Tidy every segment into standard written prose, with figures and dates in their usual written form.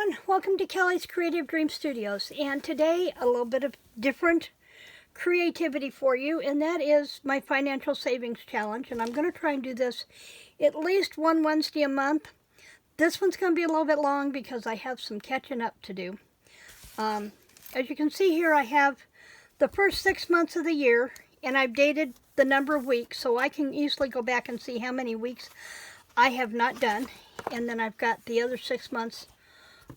everyone, welcome to Kelly's Creative Dream Studios, and today a little bit of different creativity for you, and that is my financial savings challenge. And I'm going to try and do this at least one Wednesday a month. This one's going to be a little bit long because I have some catching up to do. As you can see here, I have the first 6 months of the year, and I've dated the number of weeks, so I can easily go back and see how many weeks I have not done. And then I've got the other 6 months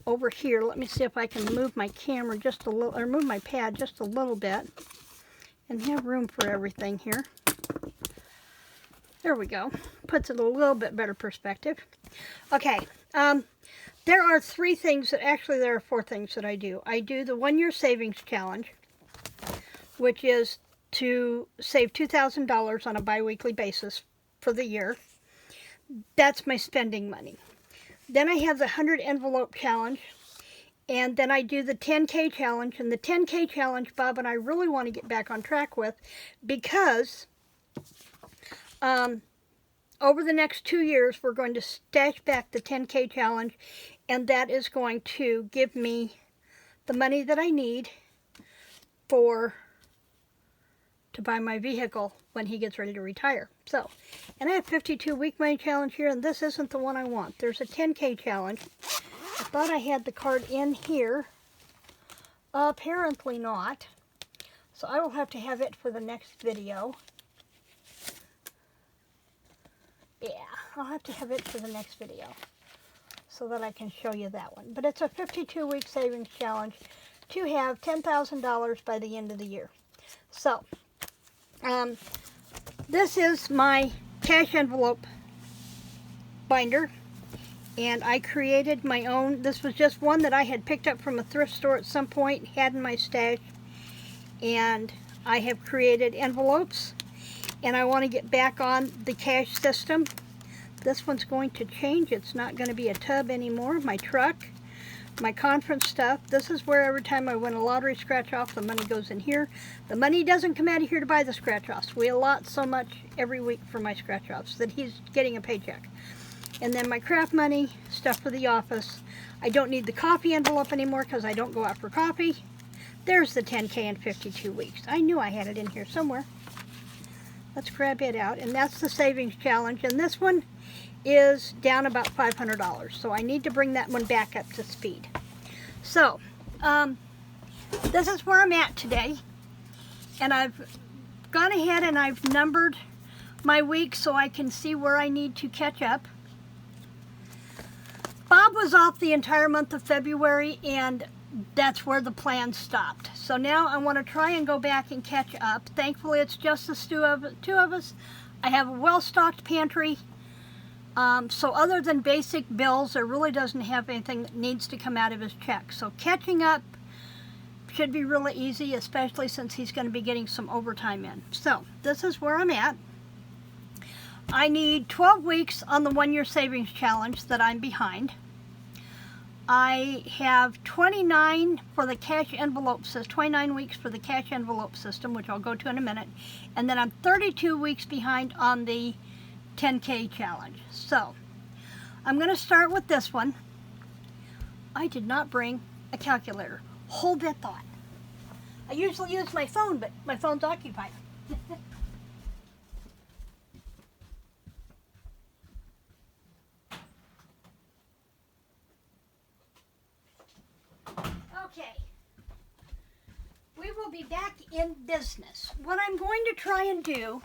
over here. Let me see if I can move my camera just a little, or move my pad just a little bit, and have room for everything here. There we go. Puts it a little bit better perspective. Okay, there are three things that, actually there are four things that I do. I do the 1 year savings challenge, which is to save $2,000 on a bi-weekly basis for the year. That's my spending money. Then I have the 100 envelope challenge, and then I do the 10K challenge. And the 10K challenge, Bob and I really want to get back on track with, because over the next 2 years we're going to stash back the 10K challenge, and that is going to give me the money that I need to buy my vehicle when he gets ready to retire. So, and I have 52-week money challenge here, and this isn't the one I want. There's a 10K challenge. I thought I had the card in here. Apparently not. So I will have to have it for the next video. Yeah, I'll have to have it for the next video so that I can show you that one. But it's a 52-week savings challenge to have $10,000 by the end of the year. So, this is my cash envelope binder, and I created my own. This was just one that I had picked up from a thrift store at some point, had in my stash, and I have created envelopes, and I want to get back on the cash system. This one's going to change. It's not going to be a tub anymore. My truck, my conference stuff. This is where every time I win a lottery scratch off, the money goes in here. The money doesn't come out of here to buy the scratch offs. We allot so much every week for my scratch offs that he's getting a paycheck. And then my craft money, stuff for the office. I don't need the coffee envelope anymore because I don't go out for coffee. There's the 10K in 52 weeks. I knew I had it in here somewhere. Let's grab it out. And that's the savings challenge. And this one is down about $500, so I need to bring that one back up to speed. So this is where I'm at today, and I've gone ahead and I've numbered my weeks so I can see where I need to catch up. Bob was off the entire month of February, and that's where the plan stopped. So now I want to try and go back and catch up. Thankfully it's just the two of us. I have a well-stocked pantry. So other than basic bills, there really doesn't have anything that needs to come out of his check. So catching up should be really easy, especially since he's going to be getting some overtime in. So this is where I'm at. I need 12 weeks on the 1 year savings challenge that I'm behind. I have 29 for the cash envelope system, 29 weeks for the cash envelope system, which I'll go to in a minute. And then I'm 32 weeks behind on the 10K challenge. So I'm going to start with this one. I did not bring a calculator. Hold that thought. I usually use my phone, but my phone's occupied. Okay. We will be back in business. What I'm going to try and do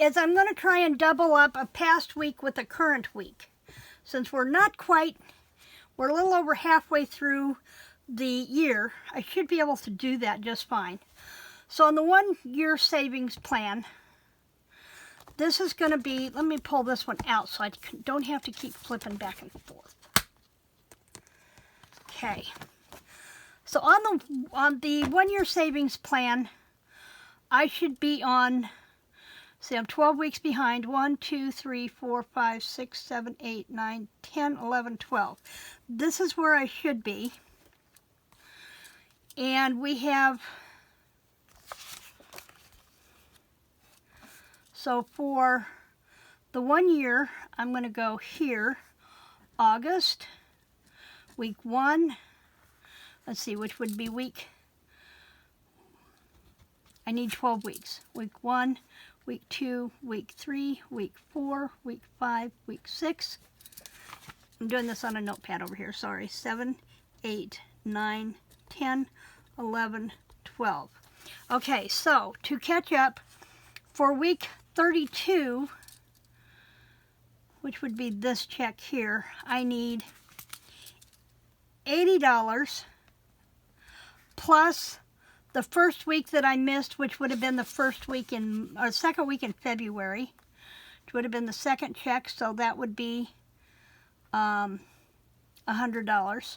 is I'm going to try and double up a past week with a current week. Since we're a little over halfway through the year, I should be able to do that just fine. So on the 1 year savings plan, this is going to be, let me pull this one out so I don't have to keep flipping back and forth. Okay. So on the 1 year savings plan, I should be on, see, I'm 12 weeks behind. 1, 2, 3, 4, 5, 6, 7, 8, 9, 10, 11, 12. This is where I should be. And we have, so for the 1 year, I'm going to go here, August, week 1, let's see, which would be I need 12 weeks. Week 1, week 2, week 3, week 4, week 5, week 6. I'm doing this on a notepad over here, sorry. 7, 8, 9, 10, 11, 12. Okay, so to catch up for week 32, which would be this check here, I need $80 plus the first week that I missed, which would have been the second week in February, which would have been the second check, so that would be $100.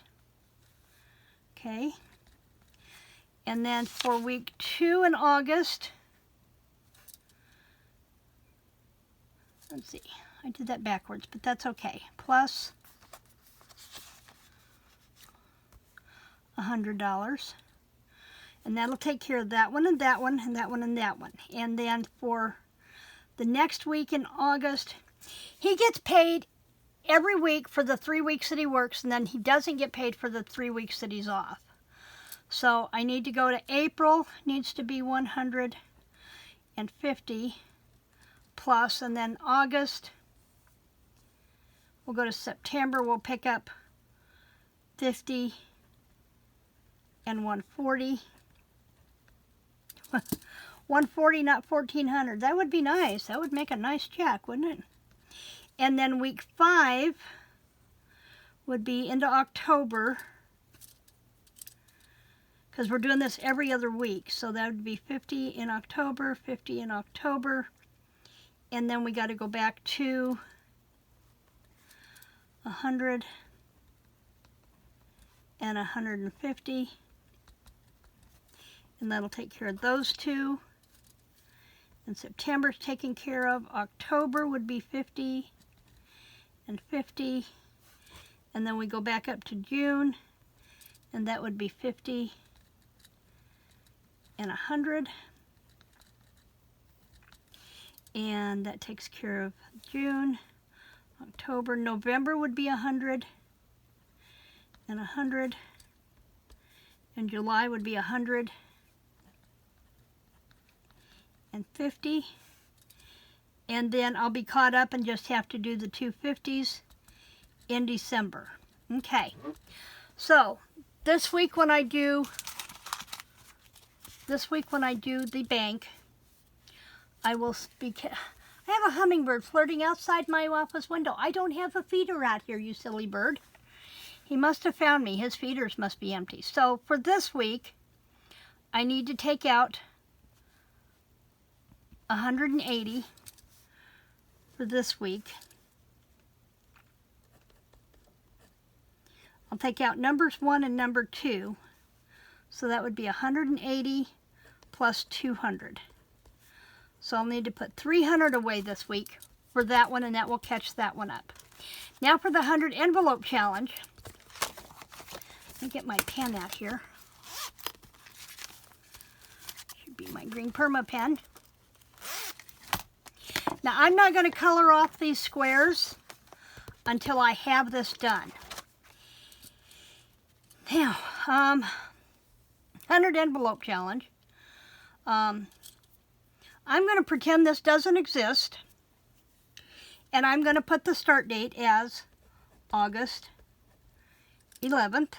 Okay. And then for week 2 in August, let's see, I did that backwards, but that's okay. Plus $100. And that'll take care of that one and that one and that one and that one. And then for the next week in August, he gets paid every week for the 3 weeks that he works, and then he doesn't get paid for the 3 weeks that he's off. So I need to go to April, needs to be 150 plus, and then August, we'll go to September, we'll pick up 50 and 140. 140, not 1,400. That would be nice. That would make a nice check, wouldn't it? And then week 5 would be into October, because we're doing this every other week. So that would be 50 in October, 50 in October, and then we got to go back to 100 and 150. And that'll take care of those two. And September's taken care of. October would be 50 and 50. And then we go back up to June, and that would be 50 and 100. And that takes care of June, October. November would be 100 and 100. And July would be 100 and 50, and then I'll be caught up and just have to do the 250s in December. Okay, so this week when I do the bank, I have a hummingbird flirting outside my office window. I don't have a feeder out here, you silly bird. He must have found me. His feeders must be empty. So for this week, I need to take out 180 for this week. I'll take out numbers 1 and number 2. So that would be 180 plus 200. So I'll need to put 300 away this week for that one, and that will catch that one up. Now for the 100 envelope challenge. Let me get my pen out here. Should be my green perma pen. Now, I'm not going to color off these squares until I have this done. Now, 100 envelope challenge. I'm going to pretend this doesn't exist, and I'm going to put the start date as August 11th.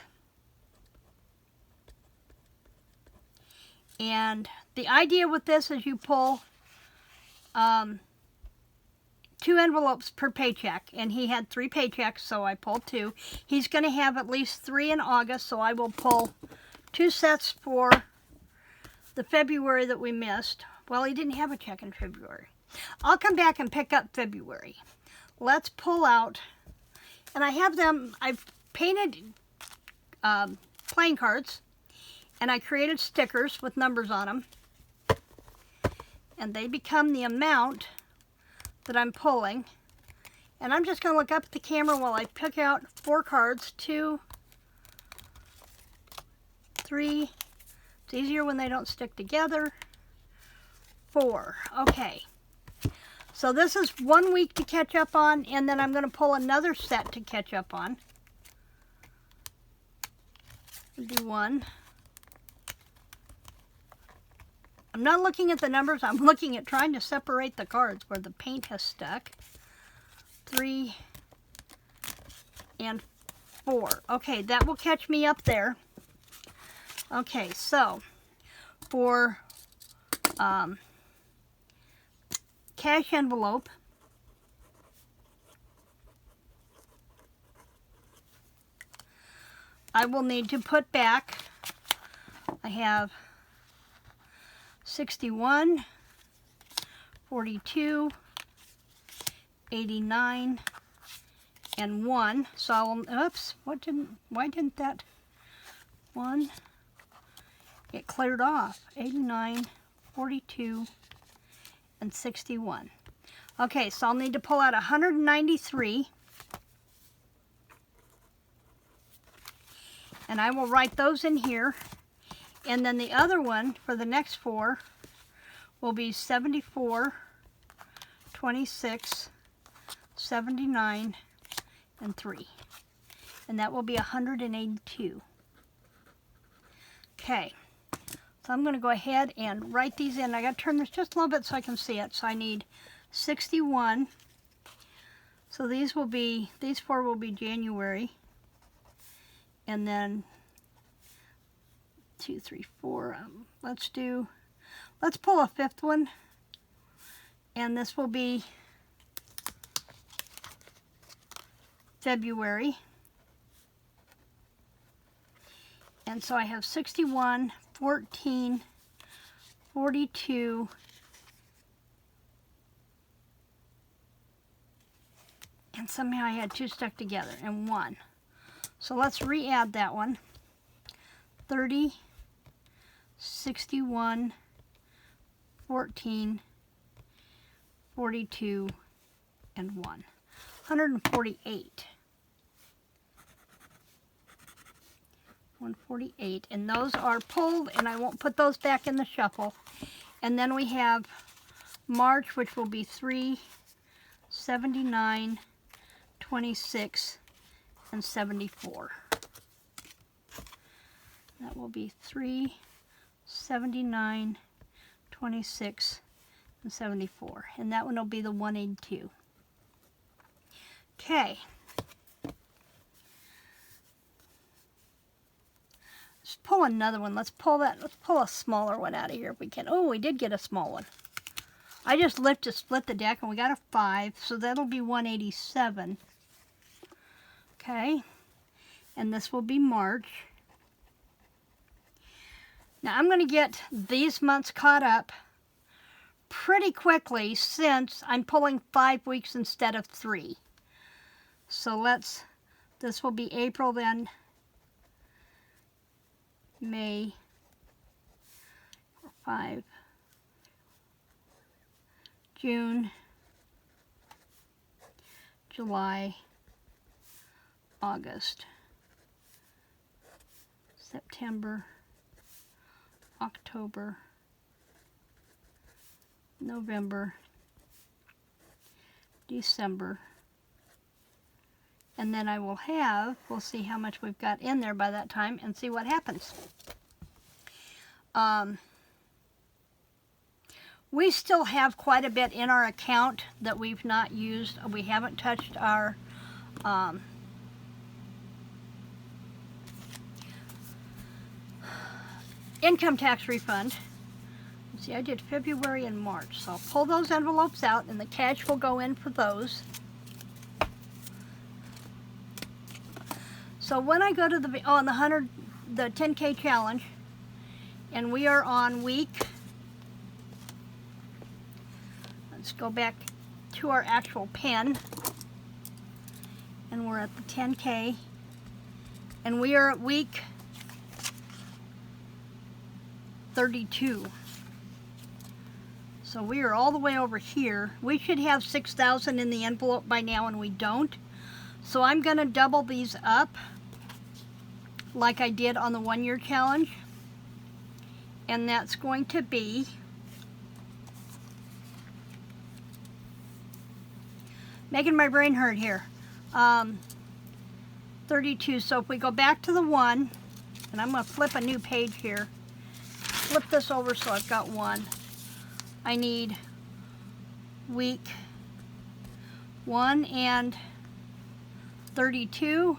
And the idea with this is you pull 2 envelopes per paycheck, and he had 3 paychecks, so I pulled 2. He's going to have at least 3 in August, so I will pull 2 sets for the February that we missed. Well, he didn't have a check in February. I'll come back and pick up February. Let's pull out, and I have them, I've painted playing cards, and I created stickers with numbers on them, and they become the amount that I'm pulling. And I'm just going to look up at the camera while I pick out 4 cards. 2, 3. It's easier when they don't stick together. 4. Okay. So this is 1 week to catch up on, and then I'm going to pull another set to catch up on. We'll do 1. I'm not looking at the numbers, I'm looking at trying to separate the cards where the paint has stuck. 3 and 4. Okay, that will catch me up there. Okay, so for cash envelope, I will need to put back, I have 61, 42, 89, and 1. So I will, oops, why didn't that 1, it cleared off. 89, 42, and 61. Okay, so I'll need to pull out 193. And I will write those in here. And then the other one for the next 4 will be 74, 26, 79, and 3. And that will be 182. Okay, so I'm going to go ahead and write these in. I got to turn this just a little bit so I can see it. So I need 61. So these 4 will be January. And then 2, 3, 4. Let's pull a 5th one. And this will be February. And so I have 61, 14, 42, and somehow I had 2 stuck together, and 1. So let's re-add that one. 30, 61, 14, 42, and 1. 148. 148, and those are pulled, and I won't put those back in the shuffle. And then we have March, which will be 3, 79, 26, and 74. That will be 3, 79, 26, and 74. And that one will be the 182. Okay. Let's pull another one. Let's pull a smaller one out of here if we can. Oh, we did get a small one. I just split the deck and we got a 5, so that'll be 187. Okay, and this will be March. Now I'm going to get these months caught up pretty quickly since I'm pulling 5 weeks instead of 3. So this will be April, then May, 5, June, July, August, September, October, November, December, and then we'll see how much we've got in there by that time and see what happens. We still have quite a bit in our account that we've not used. We haven't touched our income tax refund. See, I did February and March, so I'll pull those envelopes out and the cash will go in for those. So when I go to the 10K challenge, and we are on week, let's go back to our actual pen, and we're at the 10K, and we are at week 32. So we are all the way over here. We should have 6,000 in the envelope by now, and we don't. So I'm going to double these up like I did on the 1-year challenge. And that's going to be making my brain hurt here. 32. So if we go back to the 1, And I'm going to flip a new page here. Flip this over so I've got one. I need week 1 and 32.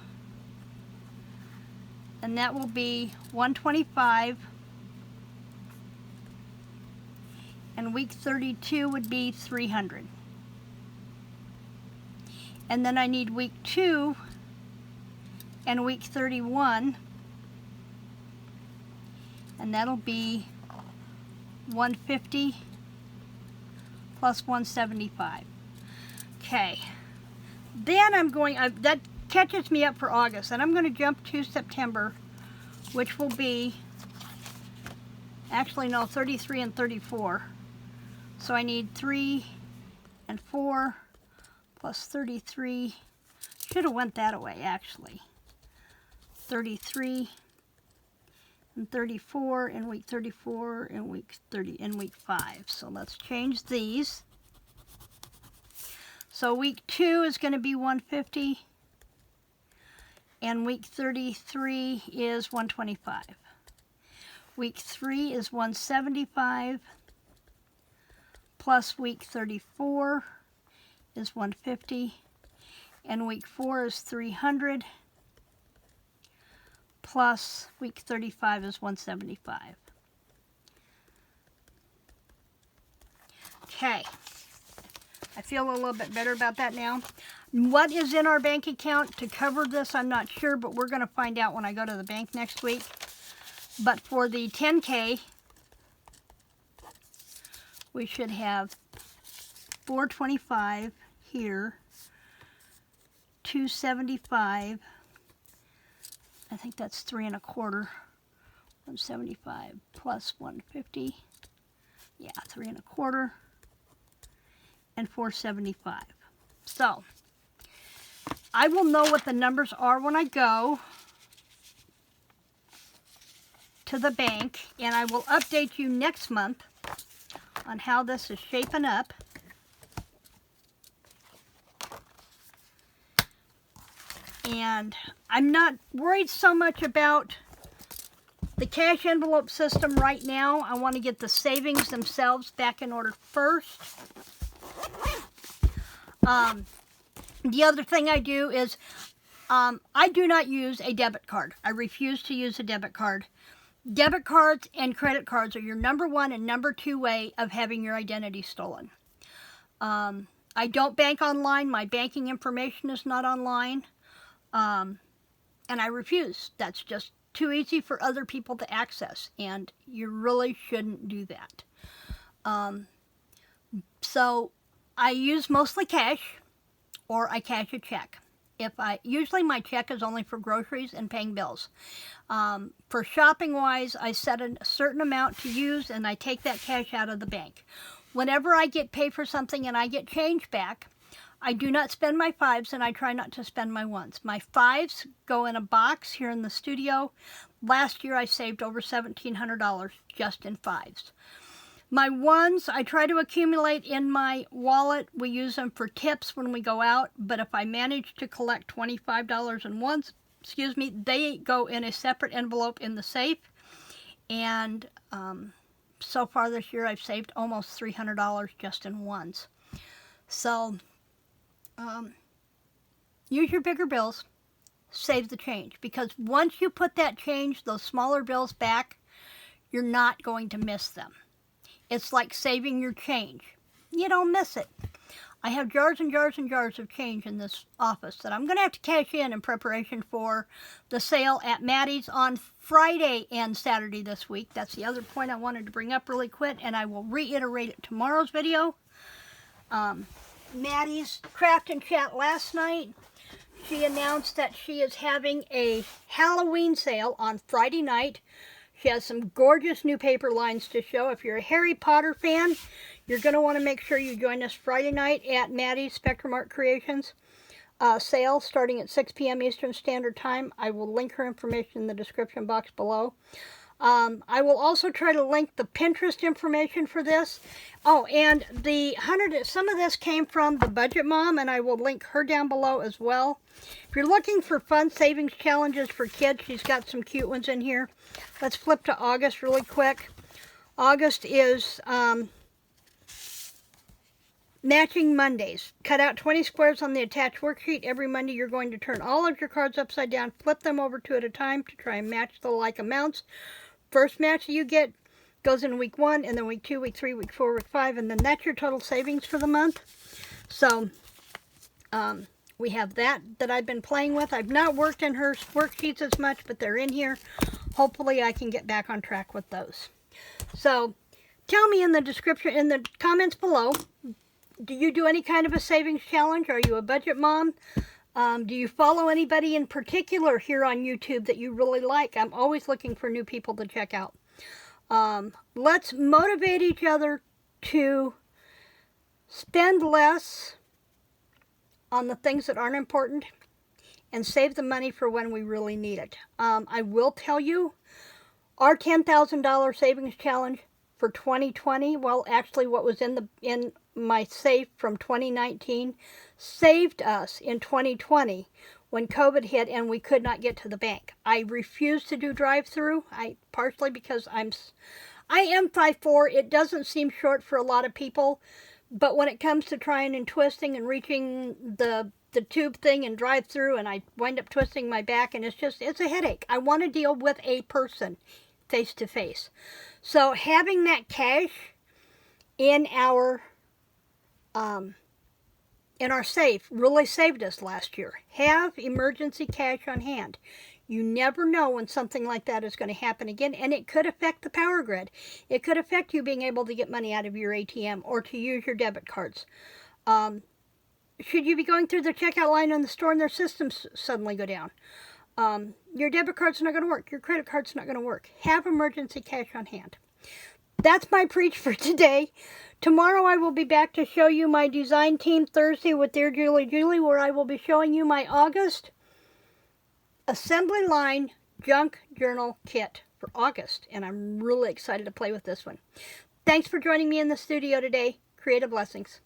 And that will be 125. And week 32 would be 300. And then I need week 2 and week 31, and that'll be 150 plus 175. Okay, then I'm going, that catches me up for August, and I'm going to jump to September, which will be, actually no, 33 and 34. So I need 3 and 4 plus 33. Should have went that way, actually. 33 and 34 in week 34 and week 30 and week 5. So let's change these. So week 2 is going to be 150 and week 33 is 125. Week 3 is 175 plus week 34 is 150 and week 4 is 300 plus week 35 is 175. Okay, I feel a little bit better about that now. What is in our bank account to cover this, I'm not sure, but we're going to find out when I go to the bank next week. But for the 10K, we should have 425 here, 275. I think that's 3 1/4. 175 plus 150. Yeah, 3 1/4. And 475. So I will know what the numbers are when I go to the bank, and I will update you next month on how this is shaping up. And I'm not worried so much about the cash envelope system right now. I want to get the savings themselves back in order first. The other thing I do is I do not use a debit card. I refuse to use a debit card. Debit cards and credit cards are your number 1 and number 2 way of having your identity stolen. I don't bank online. My banking information is not online. And I refuse. That's just too easy for other people to access, and you really shouldn't do that. So I use mostly cash, or I cash a check. Usually my check is only for groceries and paying bills. For shopping wise, I set a certain amount to use, and I take that cash out of the bank. Whenever I get paid for something and I get change back, I do not spend my 5s, and I try not to spend my 1s. My 5s go in a box here in the studio. Last year I saved over $1,700 just in 5s. My 1s I try to accumulate in my wallet. We use them for tips when we go out, but if I manage to collect $25 in 1s, they go in a separate envelope in the safe. And so far this year I've saved almost $300 just in 1s. So use your bigger bills, save the change, because once you put that change, those smaller bills back, you're not going to miss them. It's like saving your change. You don't miss it. I have jars and jars and jars of change in this office that I'm going to have to cash in preparation for the sale at Maddie's on Friday and Saturday this week. That's the other point I wanted to bring up really quick, and I will reiterate it tomorrow's video. Maddie's Craft and Chat last night, she announced that she is having a Halloween sale on Friday night. She has some gorgeous new paper lines to show. If you're a Harry Potter fan, you're going to want to make sure you join us Friday night at Maddie's Spectrum Art Creations sale starting at 6 p.m. Eastern Standard Time. I will link her information in the description box below. I will also try to link the Pinterest information for this. Oh, and some of this came from the Budget Mom, and I will link her down below as well. If you're looking for fun savings challenges for kids, she's got some cute ones in here. Let's flip to August really quick. August is Matching Mondays. Cut out 20 squares on the attached worksheet. Every Monday you're going to turn all of your cards upside down, flip them over two at a time to try and match the like amounts. First match that you get goes in week 1, and then week 2, week 3, week 4, week 5, and then that's your total savings for the month. So we have that I've been playing with. I've not worked in her worksheets as much, but they're in here. Hopefully I can get back on track with those. So tell me in the comments below, do you do any kind of a savings challenge? Are you a budget mom? Do you follow anybody in particular here on YouTube that you really like? I'm always looking for new people to check out. Let's motivate each other to spend less on the things that aren't important and save the money for when we really need it. I will tell you, our $10,000 savings challenge for 2020, well, actually what was in my safe from 2019 saved us in 2020 when COVID hit and we could not get to the bank. I refused to do drive-through, partially because I am 5'4". It doesn't seem short for a lot of people, but when it comes to trying and twisting and reaching the tube thing and drive-through, and I wind up twisting my back, and it's a headache. I want to deal with a person face to face. So having that cash in our safe really saved us last year. Have emergency cash on hand. You never know when something like that is going to happen again, and it could affect the power grid. It could affect you being able to get money out of your ATM or to use your debit cards. Should you be going through the checkout line in the store and their systems suddenly go down, your debit card's not going to work. Your credit card's not going to work. Have emergency cash on hand. That's my preach for today. Tomorrow I will be back to show you my design team Thursday with Dear Julie, where I will be showing you my August assembly line junk journal kit for August. And I'm really excited to play with this one. Thanks for joining me in the studio today. Creative blessings.